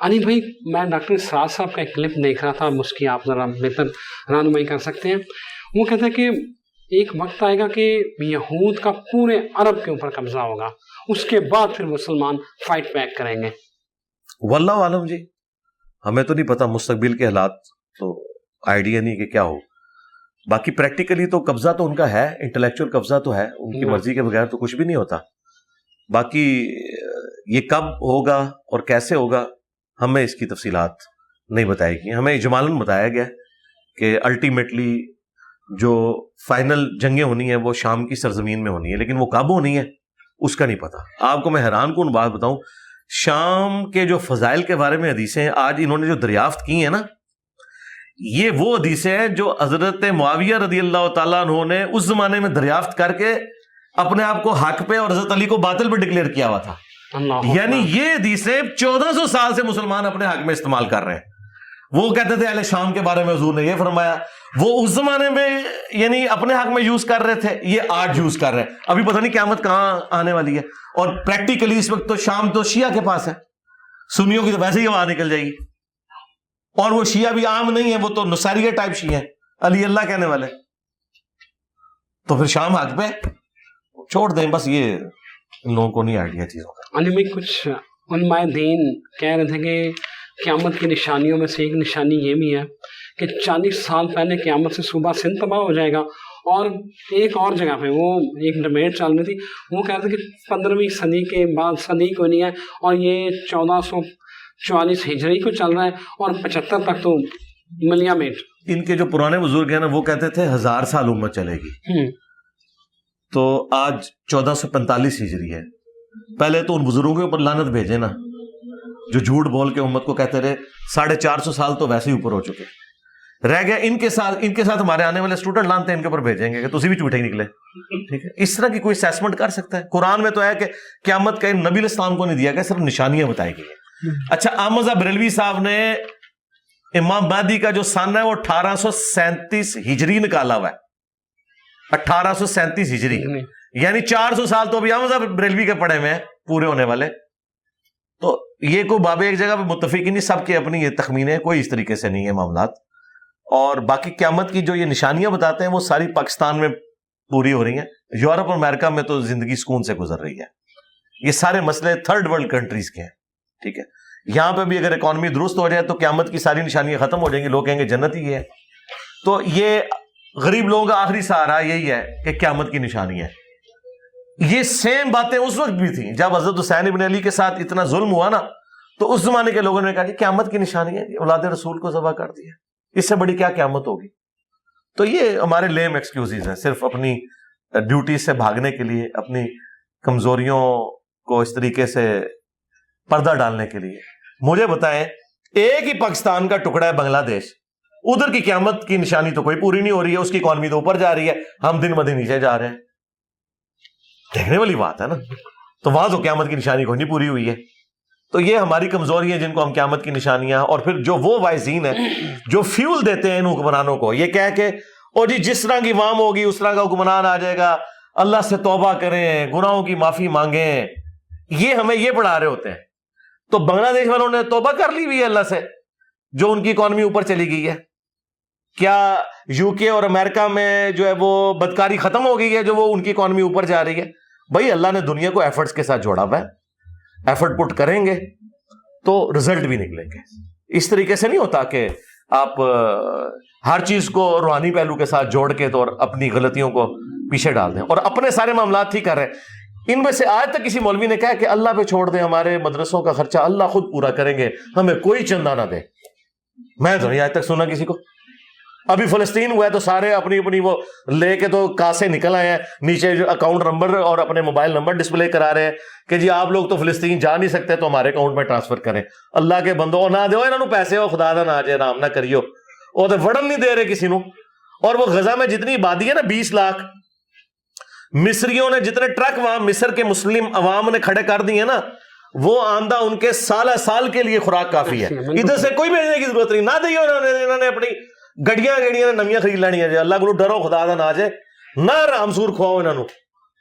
علی بھائی میں ڈاکٹر سراج صاحب کا ایک کلپ دیکھ رہا تھا، اس کی آپ ذرا بہتر رہنمائی کر سکتے ہیں. وہ کہتے ہیں کہ ایک وقت آئے گا کہ یہود کا پورے عرب کے اوپر قبضہ ہوگا، اس کے بعد پھر مسلمان فائٹ بیک کریں گے. واللہ عالم جی، ہمیں تو نہیں پتا مستقبل کے حالات، تو آئیڈیا نہیں کہ کیا ہو. باقی پریکٹیکلی تو قبضہ تو ان کا ہے، انٹلیکچوئل قبضہ تو ہے، ان کی مرضی کے بغیر تو کچھ بھی نہیں ہوتا. باقی یہ کب ہوگا اور کیسے ہوگا ہمیں اس کی تفصیلات نہیں بتائی گئی. ہمیں اجمالاً بتایا گیا کہ الٹیمیٹلی جو فائنل جنگیں ہونی ہیں وہ شام کی سرزمین میں ہونی ہے، لیکن وہ کب ہونی ہے اس کا نہیں پتا. آپ کو میں حیران کن بات بتاؤں، شام کے جو فضائل کے بارے میں حدیثیں ہیں آج انہوں نے جو دریافت کی ہیں نا، یہ وہ حدیثیں ہیں جو حضرت معاویہ رضی اللہ تعالیٰ عنہ نے اس زمانے میں دریافت کر کے اپنے آپ کو حق پہ اور حضرت علی کو باطل پہ ڈکلیئر کیا ہوا تھا. یعنی یہ حدیثیں 1400 سال سے مسلمان اپنے حق میں استعمال کر رہے ہیں. وہ کہتے تھے اہل شام کے بارے میں حضور نے یہ فرمایا، وہ اس زمانے میں یعنی اپنے حق میں یوز کر رہے تھے، یہ آج یوز کر رہے ہیں. ابھی پتہ نہیں قیامت کہاں آنے والی ہے. اور پریکٹیکلی اس وقت تو شام تو شیعہ کے پاس ہے، سنیوں کی تو ویسے ہی آواز نکل جائے گی. اور وہ شیعہ بھی عام نہیں ہے، وہ تو نصیریہ ٹائپ شیعہ ہیں، علی اللہ کہنے والے. تو پھر شام حق پہ چھوڑ دیں بس. یہ ان لوگوں کو نہیں آئیڈیا چیزوں کا. علی بھائی کچھ علماء دین کہہ رہے تھے کہ قیامت کی نشانیوں میں سے ایک نشانی یہ بھی ہے کہ 40 سال پہلے قیامت سے صوبہ سندھ تباہ ہو جائے گا. اور ایک اور جگہ پہ وہ ایک ڈبیٹ چل رہی تھی، وہ کہتے تھے کہ 15ویں صدی کے بعد صدی کو نہیں ہے، اور یہ 1444 ہجری کو چل رہا ہے، اور 75 تک تو ملیا میٹ. ان کے جو پرانے بزرگ ہیں نا وہ کہتے تھے 1000 سال امت چلے گی. تو آج 1445 ہجری ہے. پہلے تو ان بزرگوں کے اوپر لعنت بھیجے نا جو جھوٹ بول کے امت کو کہتے رہے. 450 سال تو ویسے ہی اوپر ہو چکے رہ گیا. ان کے ساتھ ہمارے آنے والے اسٹوڈنٹ لانتے ہیں ان کے اوپر بھیجیں گے کہ تسی بھی جھوٹے ہی نکلے. ٹھیک ہے، اس طرح کی کوئی اسیسمنٹ کر سکتا ہے؟ قرآن میں تو ہے کہ قیامت کا نبی علیہ السلام کو نہیں دیا گیا، صرف نشانیاں بتائی گئی ہیں. اچھا، احمد بریلوی صاحب نے امام مہدی کا جو سن ہے وہ 1837 ہجری نکالا ہوا ہے. 1837 ہجری یعنی 400 سال تو ابھی احمد بریلوی کے پڑے میں پورے ہونے والے. تو یہ کوئی بابے ایک جگہ پہ متفق ہی نہیں، سب کے اپنی یہ تخمینے، کوئی اس طریقے سے نہیں ہے معاملات. اور باقی قیامت کی جو یہ نشانیاں بتاتے ہیں وہ ساری پاکستان میں پوری ہو رہی ہیں. یورپ اور امریکہ میں تو زندگی سکون سے گزر رہی ہے. یہ سارے مسئلے تھرڈ ورلڈ کنٹریز کے ہیں. ٹھیک ہے، یہاں پہ بھی اگر اکانومی درست ہو جائے تو قیامت کی ساری نشانیاں ختم ہو جائیں گی، لوگ کہیں گے جنت ہی ہے. تو یہ غریب لوگوں کا آخری سہارا یہی ہے کہ قیامت کی نشانی ہے. یہ سیم باتیں اس وقت بھی تھیں جب حضرت حسین ابن علی کے ساتھ اتنا ظلم ہوا نا، تو اس زمانے کے لوگوں نے کہا کہ قیامت کی نشانی ہے، اولاد رسول کو ذبح کر دیا، اس سے بڑی کیا قیامت ہوگی. تو یہ ہمارے لیم ایکسکیوزز ہیں، صرف اپنی ڈیوٹی سے بھاگنے کے لیے، اپنی کمزوریوں کو اس طریقے سے پردہ ڈالنے کے لیے. مجھے بتائیں، ایک ہی پاکستان کا ٹکڑا ہے بنگلہ دیش، ادھر کی قیامت کی نشانی تو کوئی پوری نہیں ہو رہی ہے، اس کی اکانومی تو اوپر جا رہی ہے، ہم دن بدن نیچے جا رہے ہیں. دیکھنے والی بات ہے نا. تو وہاں تو قیامت کی نشانی کوئی نہیں پوری ہوئی ہے. تو یہ ہماری کمزوری ہیں جن کو ہم قیامت کی نشانیاں، اور پھر جو وہ وائزین ہیں جو فیول دیتے ہیں ان حکمرانوں کو یہ کہہ کے اور جی جس طرح کی عوام ہوگی اس طرح کا حکمران آ جائے گا، اللہ سے توبہ کریں، گناہوں کی معافی مانگیں. یہ ہمیں یہ پڑھا رہے ہوتے ہیں. تو بنگلہ دیش والوں نے توبہ کر لی ہوئی ہے اللہ سے، جو ان کی اکانومی اوپر چلی گئی ہے. کیا یو کے اور امریکہ میں جو ہے وہ بدکاری ختم ہو گئی ہے جو وہ ان کی اکانومی اوپر جا رہی ہے؟ بھائی اللہ نے دنیا کو ایفرٹس کے ساتھ جوڑا ہوا ہے، ایفرٹ پٹ کریں گے تو رزلٹ بھی نکلیں گے. اس طریقے سے نہیں ہوتا کہ آپ ہر چیز کو روحانی پہلو کے ساتھ جوڑ کے تو اور اپنی غلطیوں کو پیچھے ڈال دیں اور اپنے سارے معاملات ٹھیک کر رہے ہیں. ان میں سے آج تک کسی مولوی نے کہا کہ اللہ پہ چھوڑ دیں، ہمارے مدرسوں کا خرچہ اللہ خود پورا کریں گے، ہمیں کوئی چندہ نہ دے؟ میں تو نہیں آج تک سنا کسی کو. ابھی فلسطین ہوا ہے تو سارے اپنی اپنی وہ لے کے تو کاسے نکل آئے ہیں، نیچے جو اکاؤنٹ نمبر اور اپنے موبائل نمبر ڈسپلے کرا رہے ہیں کہ جی آپ لوگ تو فلسطین جا نہیں سکتے تو ہمارے اکاؤنٹ میں ٹرانسفر کریں. اللہ کے بندو نہ دو انہوں پیسے، ہو خدا دا نہ جے رام نہ کریو، وہ تو وڑن نہیں دے رہے کسی نو. اور وہ غزہ میں جتنی آبادی ہے نا 20 لاکھ، مصریوں نے جتنے ٹرک وہاں مصر کے مسلم عوام نے کھڑے کر دیے نا، وہ آندہ ان کے سال کے لیے خوراک کافی ہے. ادھر سے کوئی بھیجنے کی ضرورت نہیں. نہ دیو انہوں نے اپنی گڑیاں نمیاں خرید لینی ہے. اللہ کو ڈرو خدا دا نہ جے، نہ رام سور کھواؤ انہوں.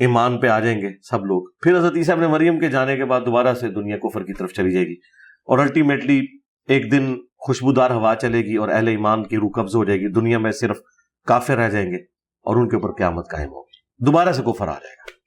ایمان پہ آ جائیں گے سب لوگ. پھر حضرت عیسیٰ ابن مریم کے جانے کے بعد دوبارہ سے دنیا کفر کی طرف چلی جائے گی اور الٹیمیٹلی ایک دن خوشبودار ہوا چلے گی اور اہل ایمان کی روح قبض ہو جائے گی, دنیا میں صرف کافر رہ جائیں گے اور ان کے اوپر قیامت قائم ہوگی, دوبارہ سے کفر آ جائے گا.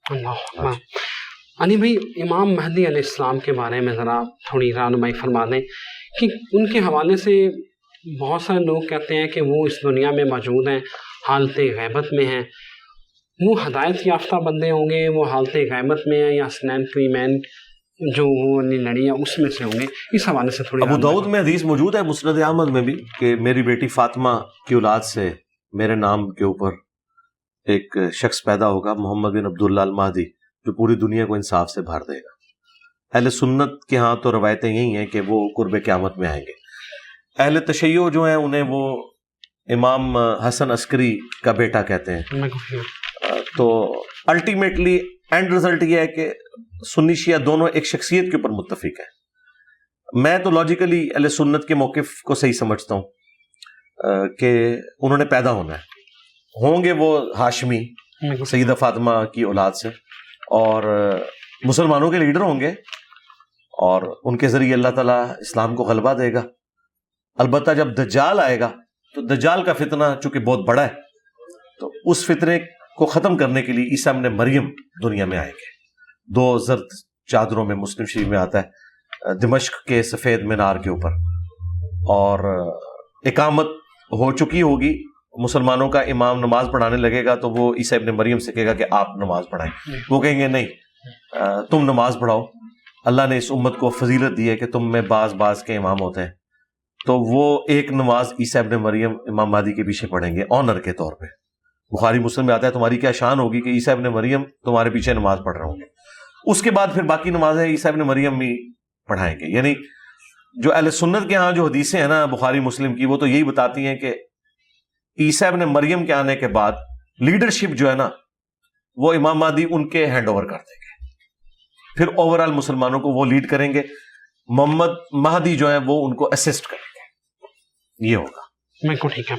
اللہ. علی بھائی, امام مہدی علیہ السلام کے بارے میں ذرا تھوڑی رہنمائی فرما دیں کہ ان کے حوالے سے بہت سارے لوگ کہتے ہیں کہ وہ اس دنیا میں موجود ہیں, حالت غیبت میں ہیں. وہ ہدایت یافتہ بندے ہوں گے, وہ حالت غیبت میں ہیں, یا حسنین کریمین جو وہ لڑی ہے اس میں سے ہوں گے؟ اس حوالے سے تھوڑی. ابو داؤد میں حدیث موجود ہے, مسند احمد میں بھی, کہ میری بیٹی فاطمہ کی اولاد سے میرے نام کے اوپر ایک شخص پیدا ہوگا, محمد بن عبداللہ المہدی, جو پوری دنیا کو انصاف سے بھر دے گا. اہل سنت کے ہاں تو روایتیں یہی ہیں کہ وہ قرب قیامت میں آئیں گے. اہل تشیع جو ہیں انہیں وہ امام حسن عسکری کا بیٹا کہتے ہیں. تو الٹیمیٹلی اینڈ رزلٹ یہ ہے کہ سنی شیعہ دونوں ایک شخصیت کے اوپر متفق ہیں. میں تو لاجیکلی اہل سنت کے موقف کو صحیح سمجھتا ہوں کہ انہوں نے پیدا ہونا ہے, ہوں گے وہ ہاشمی سیدہ فاطمہ کی اولاد سے, اور مسلمانوں کے لیڈر ہوں گے, اور ان کے ذریعے اللہ تعالیٰ اسلام کو غلبہ دے گا. البتہ جب دجال آئے گا تو دجال کا فتنہ چونکہ بہت بڑا ہے, تو اس فتنے کو ختم کرنے کے لیے عیسیٰ ابن مریم دنیا میں آئیں گے. 2 زرد چادروں میں, مسلم شریف میں آتا ہے, دمشق کے سفید مینار کے اوپر, اور اقامت ہو چکی ہوگی. مسلمانوں کا امام نماز پڑھانے لگے گا تو وہ عیسیٰ ابن مریم سے کہے گا کہ آپ نماز پڑھائیں. وہ کہیں گے نہیں, تم نماز پڑھاؤ, اللہ نے اس امت کو فضیلت دی ہے کہ تم میں بعض کے امام ہوتے ہیں. تو وہ ایک نماز عیسیٰ ابن مریم امام مہدی کے پیچھے پڑھیں گے آنر کے طور پہ. بخاری مسلم میں آتا ہے تمہاری کیا شان ہوگی کہ عیسیٰ ابن مریم تمہارے پیچھے نماز پڑھ رہے ہوں گے. اس کے بعد پھر باقی نمازیں عیسیٰ ابن مریم بھی پڑھائیں گے. یعنی جو اہل سنت کے ہاں جو حدیثیں ہیں نا بخاری مسلم کی, وہ تو یہی بتاتی ہیں کہ عیسیٰ ابن مریم کے آنے کے بعد لیڈرشپ جو ہے نا وہ امام مہدی ان کے ہینڈ اوور کر دیں گے, پھر اوور آل مسلمانوں کو وہ لیڈ کریں گے. محمد مہدی جو ہے وہ ان کو اسسٹ کریں گے. یہ ہوگا. بالکل ٹھیک ہے.